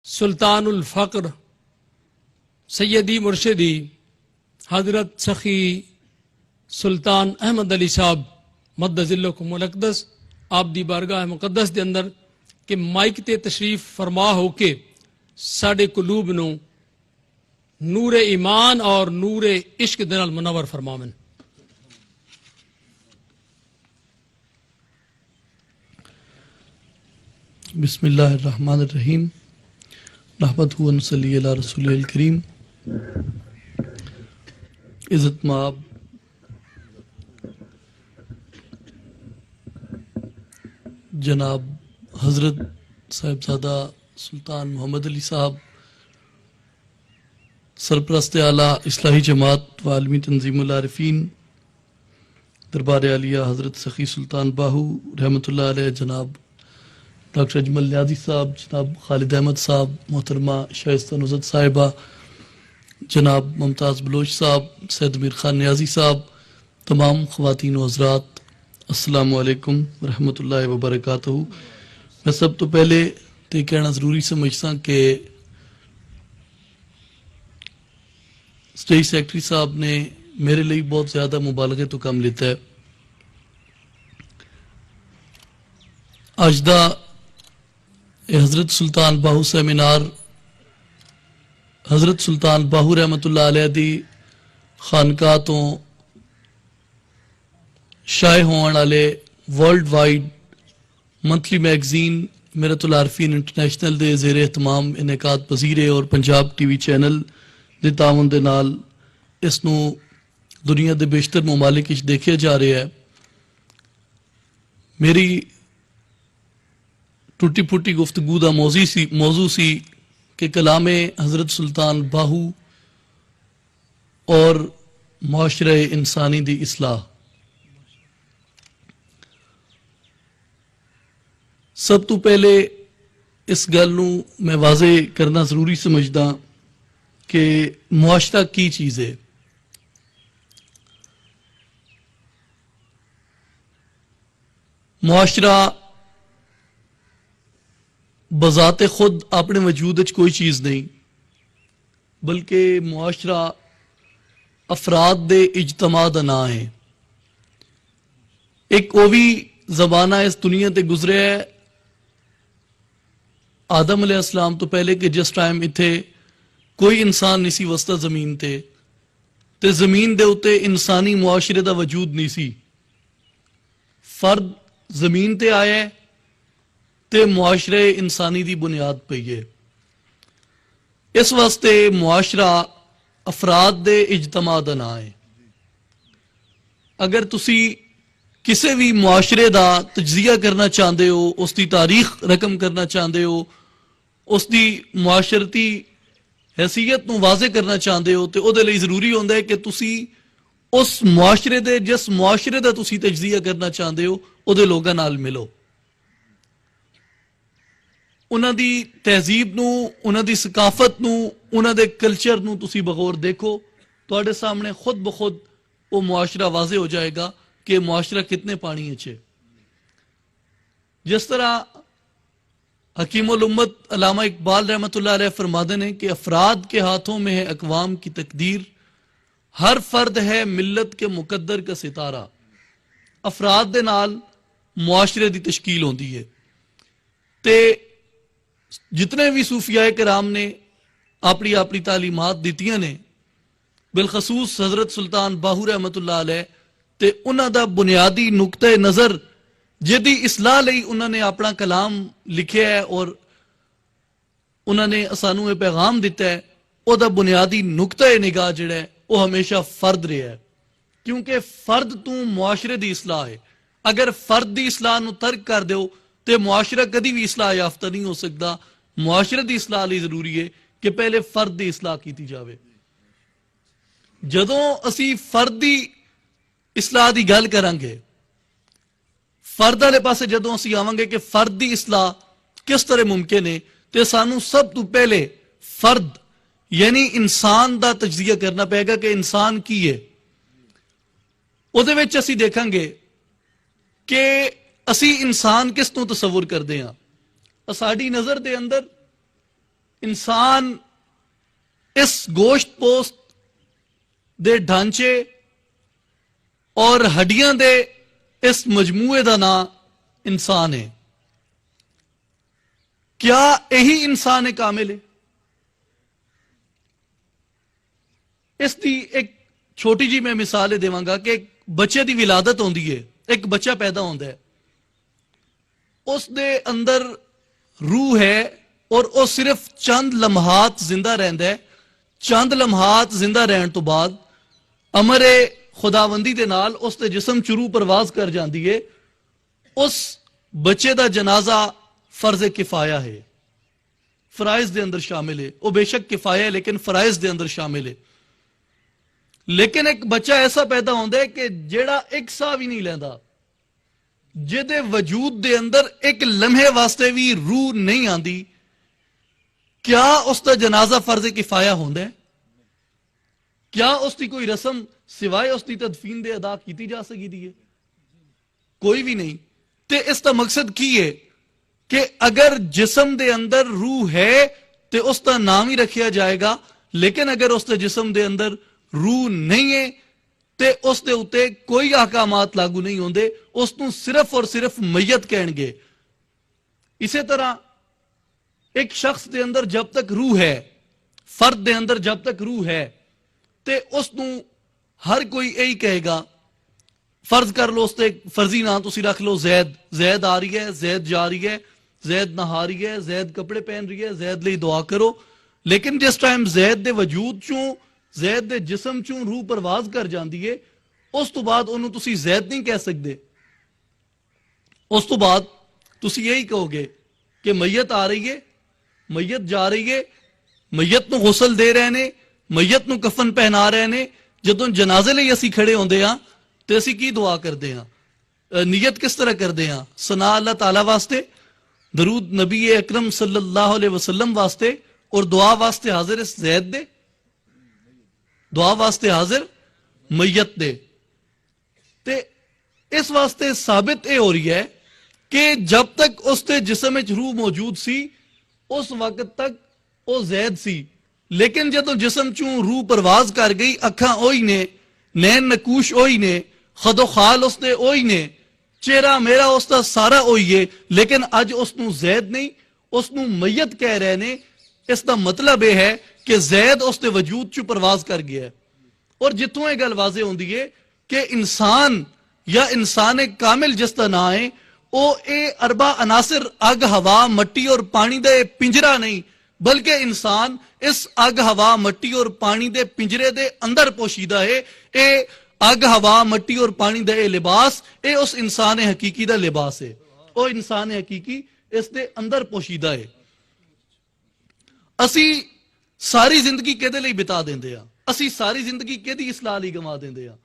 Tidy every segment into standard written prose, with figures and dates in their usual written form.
سلطان الفقر سیدی مرشدی حضرت سخی سلطان احمد علی صاحب مد ذلکم الاقدس آپ دی بارگاہ مقدس دے اندر کہ مائک تے تشریف فرما ہو کے ساڑے قلوب نو نور ایمان اور نور عشق دے نال منور فرماون۔ بسم اللہ الرحمن الرحیم، نحمدہ و نصلی علی رسولہ الکریم۔ عزت مآب جناب حضرت صاحبزادہ سلطان محمد علی صاحب، سرپرست اعلیٰ اصلاحی جماعت و عالمی تنظیم العارفین دربار عالیہ حضرت سخی سلطان باہو رحمۃ اللہ علیہ، جناب ڈاکٹر اجمل نیازی صاحب، جناب خالد احمد صاحب، محترمہ شائستہ نصرت صاحبہ، جناب ممتاز بلوچ صاحب، سید امیر خان نیازی صاحب، تمام خواتین و حضرات، السلام علیکم ورحمۃ اللہ وبرکاتہ۔ میں سب تو پہلے یہ کہنا ضروری سمجھتا کہ اسٹیج سیکرٹری صاحب نے میرے لیے بہت زیادہ مبالغے تو کم لیتا ہے۔ اجدہ حضرت سلطان باہو سیمینار حضرت سلطان باہو رحمۃ اللہ علیہ دی خانقاہ تو شائع ہونے والے ورلڈ وائڈ منتھلی میگزین میرت العارفین انٹرنیشنل دے زیر اہتمام انعقاد پذیر ہے اور پنجاب ٹی وی چینل دے تعاون دے نال اس نو دنیا دے بیشتر ممالک وچ دیکھیا جا رہا ہے۔ میری ٹوٹی پھوٹی گفتگو دا موضوع سی کہ کلام حضرت سلطان باہو اور معاشرہ انسانی دی اصلاح۔ سب تو پہلے اس گل نو میں واضح کرنا ضروری سمجھدا کہ معاشرہ کی چیز ہے۔ معاشرہ بذات خود اپنے وجود وچ کوئی چیز نہیں، بلکہ معاشرہ افراد دے اجتماع دا نام ہے۔ ایک اوی زمانہ اس دنیا تے گزرے ہے آدم علیہ السلام تو پہلے کہ جس ٹائم اتھے کوئی انسان نہیں سی وسطہ زمین تے زمین دے اتے انسانی معاشرے دا وجود نہیں سی۔ فرد زمین تے آیا ہے تے معاشرے انسانی دی بنیاد پہ ہے۔ اس واسطے معاشرہ افراد دے اجتماع دا نام ہے۔ اگر تسی کسی بھی معاشرے دا تجزیہ کرنا چاہتے ہو، اس دی تاریخ رقم کرنا چاہتے ہو، اس دی معاشرتی حیثیت نو واضح کرنا چاہتے ہو تو او دے لئی ضروری ہوندہ ہے کہ تسی اس معاشرے دے جس معاشرے دا تسی تجزیہ کرنا چاہتے ہو او دے لوگاں نال ملو، انہاں دی تہذیب نو، انہاں دی ثقافت نو، انہاں دے کلچر نو تسی بغور دیکھو، تواڈے سامنے خود بخود وہ معاشرہ واضح ہو جائے گا کہ معاشرہ کتنے پانی اچھے۔ جس طرح حکیم الامت علامہ اقبال رحمۃ اللہ علیہ فرماتے ہیں کہ افراد کے ہاتھوں میں ہے اقوام کی تقدیر، ہر فرد ہے ملت کے مقدر کا ستارہ۔ افراد دے نال معاشرے دی تشکیل ہوندی ہے تے جتنے بھی صوفیاء کرام نے اپنی اپنی تعلیمات دیتیاں نے، بالخصوص حضرت سلطان باہو رحمۃ اللہ علیہ تے انہاں دا بنیادی نقطۂ نظر جدی اصلاح لئی انہوں نے اپنا کلام لکھیا ہے اور انہوں نے سانو یہ پیغام دیتا ہے، او دا بنیادی نقطۂ نگاہ جڑا ہے وہ ہمیشہ فرد رہا ہے، کیونکہ فرد تو معاشرے دی اصلاح ہے۔ اگر فرد دی اصلاح نو ترک کر دیو تے معاشرہ کدی بھی اصلاح یافتہ نہیں ہو سکتا۔ معاشرے دی اصلاح لئی ضروری ہے کہ پہلے فرد دی اصلاح کیتی جاوے۔ جدوں اسی فرد دی اصلاح دی گل کریں گے، فرد والے پاسے جدوں اسی آواں گے کہ فرد دی اصلاح کس طرح ممکن ہے تے سانو سب تو پہلے فرد یعنی انسان دا تجزیہ کرنا پائے گا کہ انسان کی ہے۔ او دے وچ اسی دیکھیں گے کہ اسی انسان کس تو تصور کردے ہیں۔ ساڈی نظر دے اندر انسان اس گوشت پوست دے ڈھانچے اور ہڈیاں دے اس مجموعے دا نام انسان ہے. کیا یہی انسان کامل ہے؟ اس دی ایک چھوٹی جی میں مثال دیواں گا کہ ایک بچے دی ولادت ہوندی ہے, ایک بچہ پیدا ہوندا ہے, اس دے اندر روح ہے اور وہ صرف چند لمحات زندہ رہندا ہے. چند لمحات زندہ رہن تو بعد امر خداوندی دے نال اس دے جسم چرو پرواز کر جاندی ہے. اس بچے دا جنازہ فرض کفایہ ہے, فرائض دے اندر شامل ہے. وہ بے شک کفایہ ہے لیکن فرائض دے اندر شامل ہے. لیکن ایک بچہ ایسا پیدا ہوندا ہے کہ جیڑا ایک سا بھی نہیں لیندا, جدے وجود دے اندر ایک لمحے واسطے بھی روح نہیں آندی. کیا اس دا جنازہ فرض کفایہ ہوندا ہے؟ کیا اس دی کوئی رسم سوائے اس دی تدفین دے ادا کیتی جا سکی دی ہے؟ کوئی بھی نہیں. تے اس دا مقصد کی ہے کہ اگر جسم دے اندر روح ہے تے اس دا نام ہی رکھیا جائے گا, لیکن اگر اس دے جسم دے اندر روح نہیں ہے تے اس دے اتے کوئی احکامات لاگو نہیں ہوندے, اس کو صرف اور صرف میت کہن گے. اسی طرح ایک شخص دے اندر جب تک روح ہے, فرد دے اندر جب تک روح ہے تے اس کو ہر کوئی یہی کہے گا. فرض کر لو اس تے فرضی نام تسی رکھ لو زید. زید آ رہی ہے, زید جا رہی ہے, زید نہا رہی ہے, زید کپڑے پہن رہی ہے, زید لئی دعا کرو. لیکن جس ٹائم زید دے وجود چوں, زید دے جسم چوں روح پرواز کر جاندی ہے, اس تو بعد انہوں تسی زید نہیں کہہ سکتے. اس تو بعد تسی یہی کہو گے کہ میت آ رہی ہے, میت جا رہی ہے, میت نو غسل دے رہے نے, میت نو کفن پہنا رہے نے. جدوں جنازے لئی اسی کھڑے ہوندے ہاں تے اسی کی دعا کردے ہاں, نیت کس طرح کردے ہاں؟ ثنا اللہ تعالی واسطے, درود نبی اکرم صلی اللہ علیہ وسلم واسطے, اور دعا واسطے حاضر اس زید دے, دعا واسطے حاضر میت دے. تے اس واسطے ثابت اے ہو رہی ہے کہ جب تک اس تے جسم وچ روح موجود سی اس وقت تک وہ زید سی. لیکن جدوں جسم چوں روح پرواز کر گئی, اکھاں اوہی نے, نین نکوش اوہی نے, خد و خال اس دے اوہی نے, چہرہ میرا اس دا سارا اوہی ہے, لیکن اج اس نو زید نہیں, اس نو میت کہہ رہے نے. اس دا مطلب یہ ہے کہ زید اس دے وجود چوں پرواز کر گیا ہے. اور جتوں یہ گل واضح ہوندی ہے کہ انسان یا انسان کامل جس دا نام ہے وہ اے اربع عناصر اگ ہوا مٹی اور پانی دے پنجرہ نہیں, بلکہ انسان اس اگ ہوا مٹی اور پانی دے پنجرے دے اندر پوشیدہ ہے. اے اگ ہوا مٹی اور پانی دے اے لباس اے اس انسان حقیقی دا لباس ہے. وہ انسان حقیقی اس دے اندر پوشیدہ ہے. اسی ساری زندگی کدے لئی بتا دیندے ہاں, اسی ساری زندگی کدی اصلاح لئی گوا دیندے ہاں,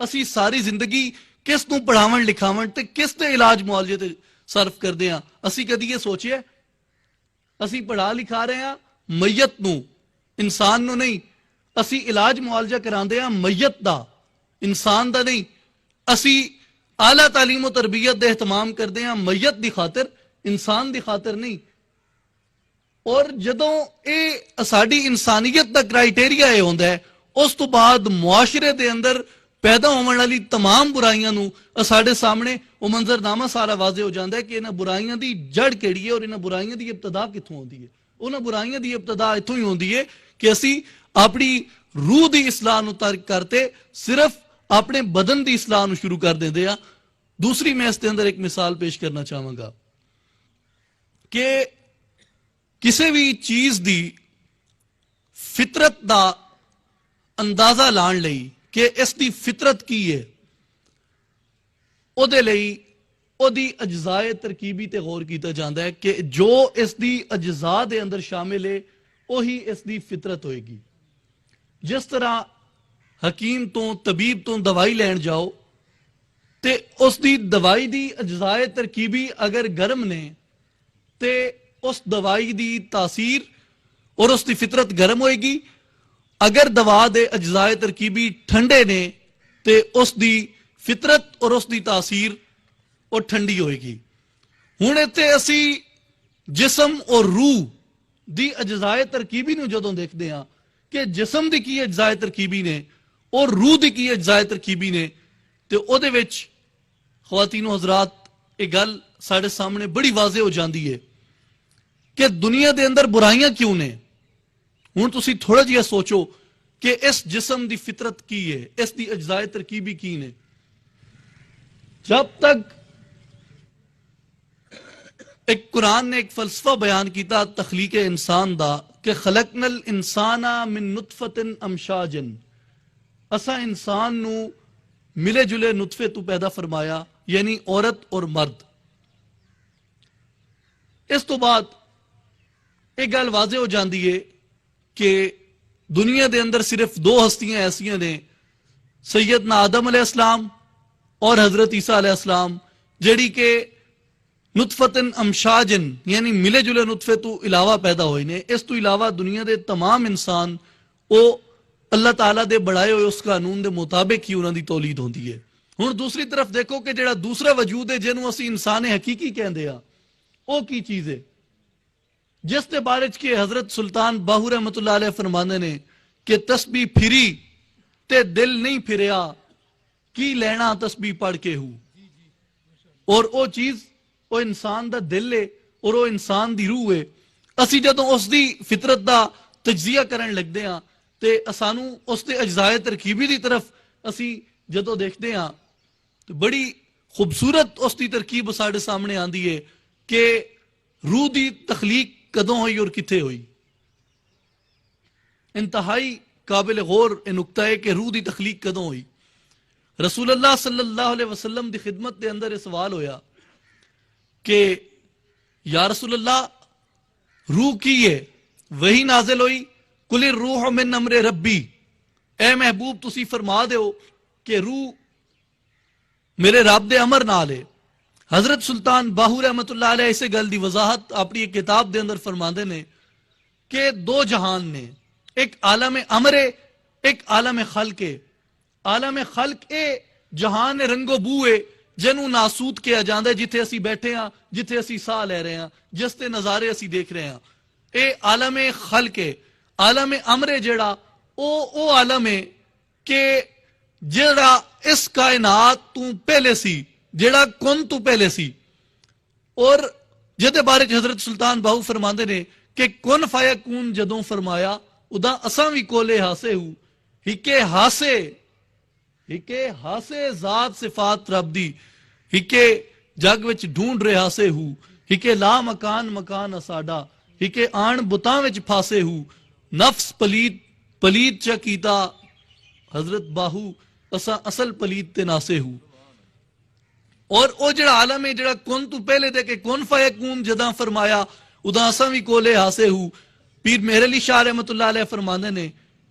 اسی ساری زندگی کس نو پڑھاون لکھاون تے کس دے علاج معالجے تے صرف کردے ہاں؟ اسی کدی یہ سوچے اسی پڑھا لکھا رہے ہاں میت نو, انسان نو نہیں. اسی علاج معالجہ کراندے ہاں میت دا, انسان دا نہیں. اسی اعلیٰ تعلیم و تربیت دے اہتمام کردے ہاں میت دی خاطر, انسان دی خاطر نہیں. اور جدوں اے ساڈی انسانیت دا کرائٹیریا اے ہوندا ہے, اس تو بعد معاشرے دے اندر پیدا ہونے والی تمام برائیاں نو ساڈے سامنے وہ منظرنامہ سارا واضح ہو جاتا ہے کہ انہاں برائیاں دی جڑ کیڑی ہے اور انہاں برائیاں دی ابتدا کتھوں ہوندی ہے. انہاں برائیاں دی ابتدا اتھوں ہی ہوندی ہے کہ اسی اپنی روح دی اصلاح نو ترک کرتے صرف اپنے بدن دی اصلاح نو شروع کر دیندے ہاں. دوسری میں اس دے اندر ایک مثال پیش کرنا چاہوں گا کہ کسی بھی چیز دی فطرت دا اندازہ لان لئی کہ اس دی فطرت کی ہے, او دے لئی او دی اجزائے ترکیبی تے غور کیتا جاندا ہے کہ جو اس دی اجزاء دے اندر شامل ہے وہی اس دی فطرت ہوئے گی. جس طرح حکیم تو طبیب تو دوائی لین جاؤ تے اس دی دوائی دی اجزائے ترکیبی اگر گرم نے تے اس دوائی دی تاثیر اور اس دی فطرت گرم ہوئے گی. اگر دوا دے اجزائے ترکیبی ٹھنڈے نے تے اس دی فطرت اور اس دی تاثیر اور ٹھنڈی ہوئے گی. ہن ایتھے اسی جسم اور روح ਦੀ ਅਜਜ਼ਾਏ ਤਰਕੀਬੀ ਨੂੰ ਜਦੋਂ ਦੇਖਦੇ ਹਾਂ ਕਿ ਜਿਸਮ ਦੀ ਕੀ ਅਜਜ਼ਾਏ ਤਰਕੀਬੀ ਨੇ ਔਰ ਰੂਹ ਦੀ ਕੀ ਅਜਜ਼ਾਏ ਤਰਕੀਬੀ ਨੇ, ਤੇ ਉਹਦੇ ਵਿੱਚ ਖਵਾਤੀਨੋ ਹਜ਼ਰਾਤ ਇਹ ਗੱਲ ਸਾਡੇ ਸਾਹਮਣੇ ਬੜੀ ਵਾਜ਼ਿਹ ਹੋ ਜਾਂਦੀ ਹੈ ਕਿ ਦੁਨੀਆ ਦੇ ਅੰਦਰ ਬੁਰਾਈਆਂ ਕਿਉਂ ਨੇ। ਹੁਣ ਤੁਸੀਂ ਥੋੜਾ ਜਿਹਾ ਸੋਚੋ کہ اس جسم دی فطرت کی ہے، اس دی اجزائے ترکیبی کی نے۔ جب تک ایک قرآن نے ایک فلسفہ بیان کیتا تخلیق انسان دا کہ خلقنا الانسان من نطفت امشاج، اسا انسان نو ملے جلے نطفے تو پیدا فرمایا، یعنی عورت اور مرد۔ اس تو بعد ایک گل واضح ہو جاندی ہے کہ دنیا دے اندر صرف دو ہستیاں ایسیاں نے، سیدنا آدم علیہ السلام اور حضرت عیسیٰ علیہ السلام، جڑی کہ نطفتن امشاجن یعنی ملے جلے نطفے تو علاوہ پیدا ہوئے نے۔ اس تو علاوہ دنیا دے تمام انسان وہ اللہ تعالیٰ دے بڑھائے ہوئے اس قانون دے مطابق ہی انہوں دی تولید ہوندی ہے۔ ہن دوسری طرف دیکھو کہ جڑا دوسرا وجود ہے جنوں اسی انسان حقیقی کہندے ہاں، وہ کی چیز ہے جس کے بارے کہ حضرت سلطان باہو رحمت اللہ علیہ فرمانے نے کہ تسبیح پھری تے دل نہیں پھریا، کی لینا تسبیح پڑھ کے ہوں۔ اور وہ چیز وہ انسان دا دل ہے اور وہ انسان دی روح ہے۔ اسی جدوں اس دی فطرت دا تجزیہ کرن لگدے ہاں تے اسانو اس دے اجزائے ترکیبی دی طرف اسی جدوں دیکھتے ہاں تو بڑی خوبصورت اس دی ترکیب ساڑے سامنے آندی ہے کہ روح دی تخلیق کدوں ہوئی اور کتھے ہوئی۔ انتہائی قابل غور نقطہ ہے کہ روح دی تخلیق کدوں ہوئی۔ رسول اللہ صلی اللہ علیہ وسلم دی خدمت دے اندر یہ سوال ہویا کہ یا رسول اللہ روح کی ہے، وہی نازل ہوئی، قل الروح من امر ربی، اے محبوب تسی فرما دیو کہ روح میرے رب دے امر نال ہے۔ حضرت سلطان باہو رحمت اللہ علیہ اسے گل دی وضاحت اپنی ایک کتاب دے اندر فرماندے نے کہ دو جہان نے، ایک عالم امر ہے، ایک عالم خلق ہے۔ عالم خلق اے جہان رنگ و بو ہے جنوں ناسوت کیا جاندہ ہے، جتھے اسی بیٹھے ہاں، جتھے اسی ساہ لے رہے ہیں، جس تے نظارے اسی دیکھ رہے ہیں، اے عالم خلق ہے۔ عالم امر ہے جڑا او عالم ہے کہ جڑا اس کائنات تو پہلے سی، جڑا کن تو پہلے سی، اور جدے بارے حضرت سلطان باہو فرماندے نے کہ کن فیکون جدوں فرمایا ادا اساں وی کولے ہاسے ہو، ہکے ہاسے ذات صفات رب دی، ہکے جگ وچ ڈھونڈ رہے ہاسے ہو، ہکے لا مکان اساڈا، ہکے آن بتاں وچ پھاسے ہو، نفس پلیت چا کیتا حضرت باہو اساں اصل پلیت تے ناسے ہو۔ اور او جڑا عالم ہے جڑا کن تو پہلے دے کہ کن فیکون جداں فرمایا ادا اساں وی کولے ہاسے ہو۔ پیر مہر علی شاہ رحمت اللہ علیہ فرماندے نے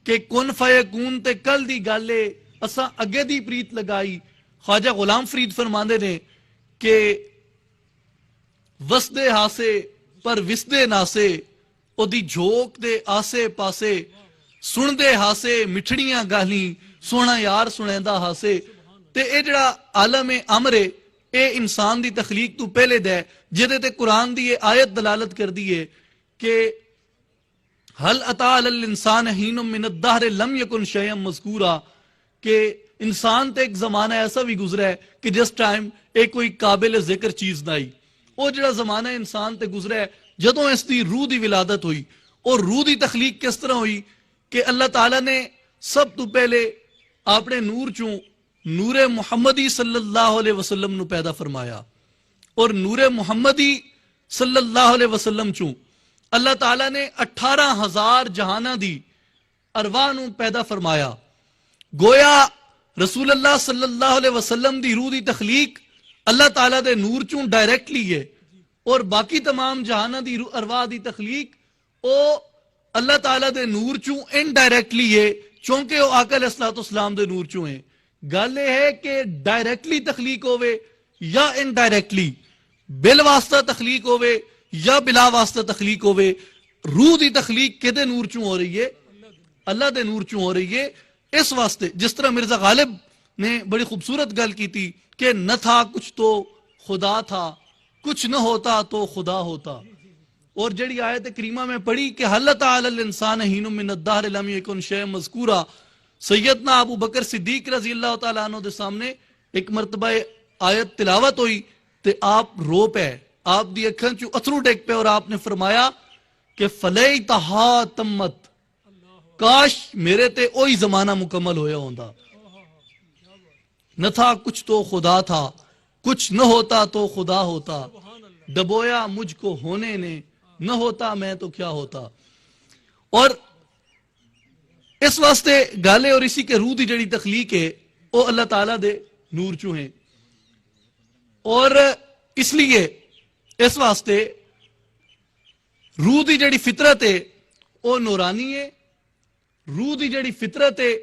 کہ کن فیکون تے کل دی گالے اساں اگے دی پریت لگائی۔ خواجہ غلام فرید فرماندے نے کہ وسدے ہاسے پر وسدے ناسے، او دی جھوک دے آسے پاسے، سن دے ہاسے مٹھڑیاں گالیں، سونا یار سنیندہ ہاسے۔ تے اے جڑا عالم امر ہے اے انسان دی تخلیق تو پہلے دے، جدے تے قرآن دی آیت دلالت کر دی ہے کہ حل اتا علی الانسان حین من الدہر لم یکن شیئا مذکورا، کہ انسان تے ایک زمانہ ایسا بھی گزرا ہے کہ جس ٹائم ایک کوئی قابل ذکر چیز نہ آئی۔ وہ جڑا زمانہ انسان تے گزرا ہے جدوں اس دی روح دی ولادت ہوئی، اور روح دی تخلیق کس طرح ہوئی کہ اللہ تعالیٰ نے سب تو پہلے اپنے نور چوں نور محمدی صلی اللہ علیہ وسلم نو پیدا فرمایا، اور نور محمدی صلی اللہ علیہ وسلم چوں اللہ تعالیٰ نے 18,000 جہانہ دی ارواح نو پیدا فرمایا۔ گویا رسول اللہ صلی اللہ علیہ وسلم دی روح دی تخلیق اللہ تعالیٰ دے نور چوں ڈائریکٹلی ہے، اور باقی تمام جہانہ دی ارواح دی تخلیق او اللہ تعالیٰ دے نور چوں انڈائریکٹلی ہے، چونکہ وہ آقا علیہ السلام دے نور چوں ہیں۔ گل یہ ہے کہ ڈائریکٹلی تخلیق ہوئے یا انڈائریکٹلی، بل واسطہ تخلیق ہوئے یا بلا واسطہ تخلیق ہوئے، روح دی تخلیق کدے نور چوں ہو رہی ہے؟ اللہ دے نور چوں ہو رہی ہے۔ اس واسطے جس طرح مرزا غالب نے بڑی خوبصورت گل کی تھی کہ نہ تھا کچھ تو خدا تھا، کچھ نہ ہوتا تو خدا ہوتا۔ اور جڑی آیت کریمہ میں پڑھی کہ حل تعالی الانسان حین من الدہر لم یکن شیئا مذکورا، سیدنا ابو بکر صدیق رضی اللہ تعالیٰ عنہ دے سامنے ایک مرتبہ آیت تلاوت ہوئی تے آپ رو پے، آپ دی اکھاں چوں اتھرو ڈگ پے، اور آپ نے فرمایا کہ فلیتہا تمت، کاش میرے تے اوہی زمانہ مکمل ہویا ہوندا، نہ تھا کچھ تو خدا تھا، کچھ نہ ہوتا تو خدا ہوتا، ڈبویا مجھ کو ہونے نے، نہ ہوتا میں تو کیا ہوتا۔ اور اس واسطے گالے اور اسی کے روح دی جڑی تخلیق ہے وہ اللہ تعالیٰ دے نور چوں ہیں، اور اس لیے اس واسطے روح دی جڑی فطرت ہے وہ نورانی ہے، روح دی جڑی فطرت ہے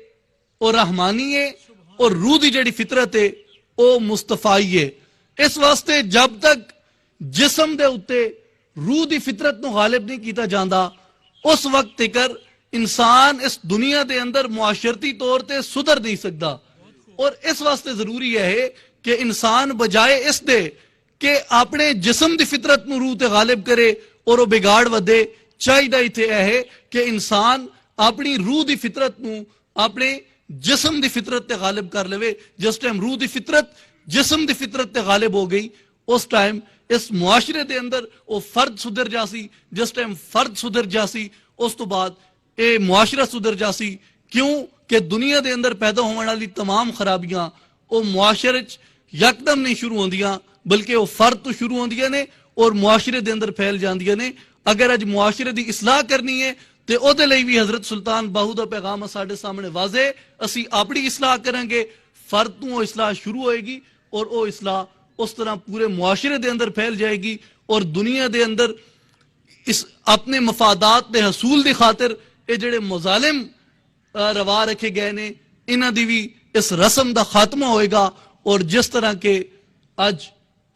وہ رحمانی ہے، اور روح دی جڑی فطرت ہے وہ مصطفائی ہے۔ اس واسطے جب تک جسم دے اتے روح دی فطرت نو غالب نہیں کیتا جاندا، اس وقت تکر انسان اس دنیا دے اندر معاشرتی طور تے سدھر نہیں سکتا۔ اور اس واسطے ضروری ہے کہ انسان بجائے اس دے کہ اپنے جسم دی فطرت نو روح تے غالب کرے اور وہ بگاڑ ودے، چاہیے تھے ہے کہ انسان اپنی روح دی فطرت نو اپنے جسم دی فطرت تے غالب کر لے۔ جس ٹائم روح دی فطرت جسم دی فطرت تے غالب ہو گئی، اس ٹائم اس معاشرے دے اندر وہ فرد سدھر جاسی۔ جس ٹائم فرد سدھر جاسی، اس تو بعد اے معاشرہ سدھر جاسی۔ کیوں کہ دنیا دے اندر پیدا ہونے والی تمام خرابیاں وہ معاشرے یکدم نہیں شروع ہوندیاں، بلکہ وہ فرد تو شروع ہوندیاں نے اور معاشرے دے اندر پھیل جاندیاں نے۔ اگر اج معاشرے دی اصلاح کرنی ہے تے او دے لئی بھی حضرت سلطان باہو دا پیغام ساڈے سامنے واضح، اسی اپنی اصلاح کریں گے، فرد تو وہ اصلاح شروع ہوئے گی، اور وہ اصلاح اس طرح پورے معاشرے دے اندر پھیل جائے گی، اور دنیا دے اندر اس اپنے مفادات دے حصول دی خاطر یہ جڑے مظالم روا رکھے گئے نے، انہاں دی بھی اس رسم دا خاتمہ ہوئے گا۔ اور جس طرح کے اج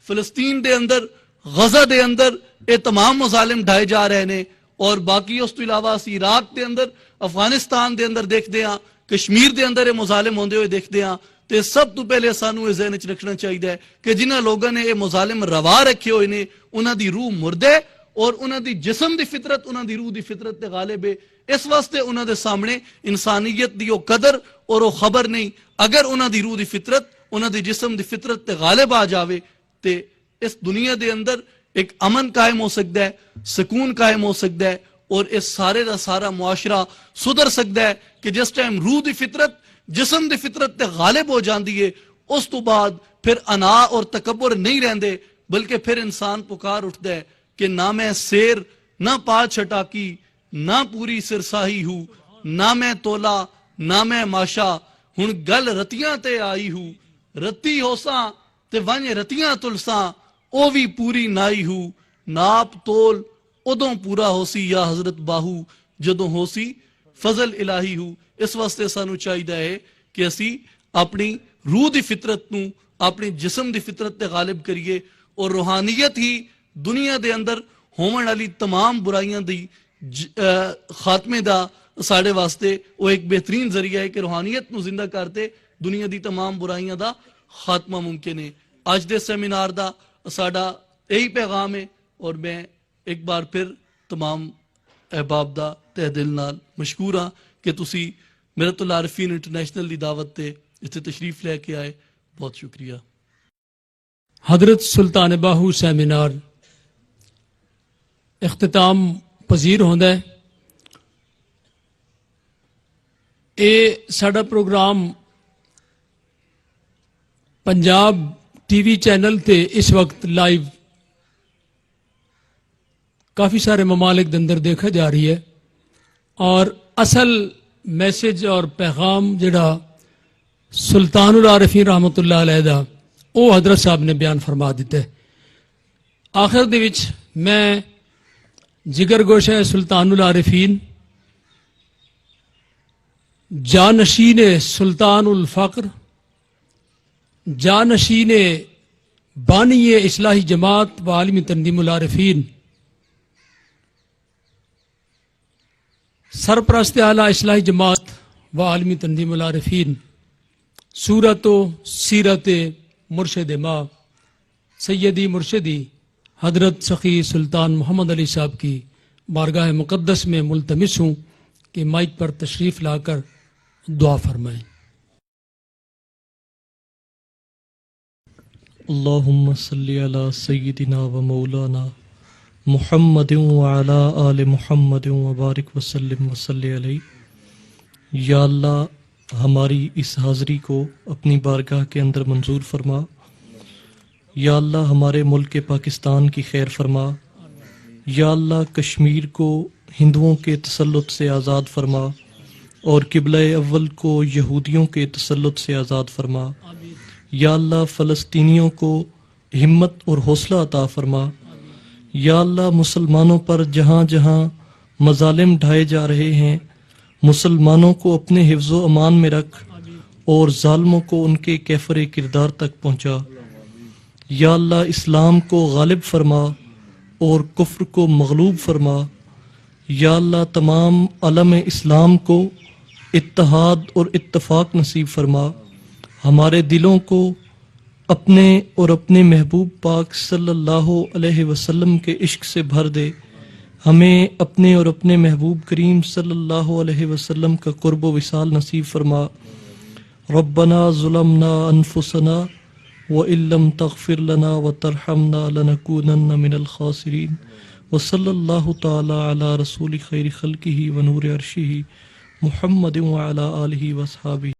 فلسطین دے اندر، غزہ دے اندر یہ تمام مظالم ڈھائے جا رہے ہیں، اور باقی اس تو علاوہ اسی عراق دے اندر، افغانستان دے اندر دیکھتے ہیں، کشمیر دے اندر یہ مظالم ہوندے ہوئے دیکھتے ہیں، تے سب تو پہلے سانو یہ ذہن وچ رکھنا چاہیے کہ جنہاں لوگوں نے یہ مظالم روا رکھے ہوئے نے، انہاں دی روح مردے، اور انہاں دی جسم دی فطرت انہاں دی روح دی فطرت تے غالب ہے۔ اس واسطے انہاں دے سامنے انسانیت دی وہ قدر اور وہ خبر نہیں۔ اگر انہاں دی روح دی فطرت انہاں دی جسم دی فطرت تے غالب آ جاوے تے اس دنیا دے اندر ایک امن قائم ہو سکتا ہے، سکون قائم ہو سکتا ہے، اور اس سارے دا سارا معاشرہ سدھر سکتا ہے کہ جس ٹائم روح دی فطرت جسم دی فطرت تے غالب ہو جاندی ہے، اس تو بعد پھر انا اور تکبر نہیں رہندے، بلکہ پھر انسان پکار اٹھتا ہے کہ نہ میں سیر نہ پا چھٹاکی، نہ پوری سرساہی ہوں، نہ میں تولا نہ میں ماشا، ہن گل رتیاں تے آئی ہوں، رتی ہوساں تے ونج رتیاں تلساں، او بھی پوری نائی ہوں، ناپ تول ادوں پورا ہو سی یا حضرت باہو جدوں ہو سی فضل الہی ہو۔ اس واسطے سانو چاہیے ہے کہ اسی اپنی روح دی فطرت نو اپنی جسم دی فطرت تے غالب کریے، اور روحانیت ہی دنیا دے اندر ہون والی تمام برائیاں دی خاتمے دا ساڑے واسطے وہ ایک بہترین ذریعہ ہے کہ روحانیت نو زندہ کرتے دنیا دی تمام برائیاں دا خاتمہ ممکن ہے۔ آج دے سیمینار دا ساڑا یہی پیغام ہے، اور میں ایک بار پھر تمام احباب دا تہ دل نال مشکور ہاں کہ تسی میرت العارفین انٹرنیشنل دی دعوت تے اتنے تشریف لے کے آئے، بہت شکریہ۔ حضرت سلطان باہو سیمینار اختتام پذیر ہوندا ہے۔ اے ساڈا programme Punjab T V channel تے اس وقت لائیو کافی سارے ممالک دے اندر دیکھا جا رہی ہے، اور اصل میسج اور پیغام جڑا سلطان العارفین رحمت اللہ علیہ دا وہ حضرت صاحب نے بیان فرما دیتا ہے۔ آخر دے وچ میں جگر گوشہ سلطان العارفین، جانشین سلطان الفقر، جانشین بانی اصلاحی جماعت و عالمی تنظیم العارفین، سرپرست اعلیٰ اصلاحی جماعت و عالمی تنظیم العارفین، صورت و سیرت مرشد ما سیدی مرشدی حضرت سخی سلطان محمد علی صاحب کی بارگاہ مقدس میں ملتمس ہوں کہ مائک پر تشریف لا کر دعا فرمائیں۔ اللہم صلی علی سیدنا و مولانا محمد وعلی آل محمد وبارک وسلم وصلی علیہ۔ یا اللہ ہماری اس حاضری کو اپنی بارگاہ کے اندر منظور فرما۔ یا اللہ ہمارے ملک پاکستان کی خیر فرما۔ یا اللہ کشمیر کو ہندوؤں کے تسلط سے آزاد فرما اور قبلہ اول کو یہودیوں کے تسلط سے آزاد فرما۔ یا اللہ فلسطینیوں کو ہمت اور حوصلہ عطا فرما۔ یا اللہ مسلمانوں پر جہاں جہاں مظالم ڈھائے جا رہے ہیں مسلمانوں کو اپنے حفظ و امان میں رکھ اور ظالموں کو ان کے کیفر کردار تک پہنچا۔ یا اللہ اسلام کو غالب فرما اور کفر کو مغلوب فرما۔ یا اللہ تمام عالم اسلام کو اتحاد اور اتفاق نصیب فرما۔ ہمارے دلوں کو اپنے اور اپنے محبوب پاک صلی اللہ علیہ وسلم کے عشق سے بھر دے۔ ہمیں اپنے اور اپنے محبوب کریم صلی اللہ علیہ وسلم کا قرب و وصال نصیب فرما۔ ربنا ظلمنا انفسنا وإن لم تغفر لنا وترحمنا لنكونن من الخاسرین۔ وصلی اللہ تعالی علی رسول خیر خلقہ ونور عرشہ محمد وعلی آلہ وصحابہ۔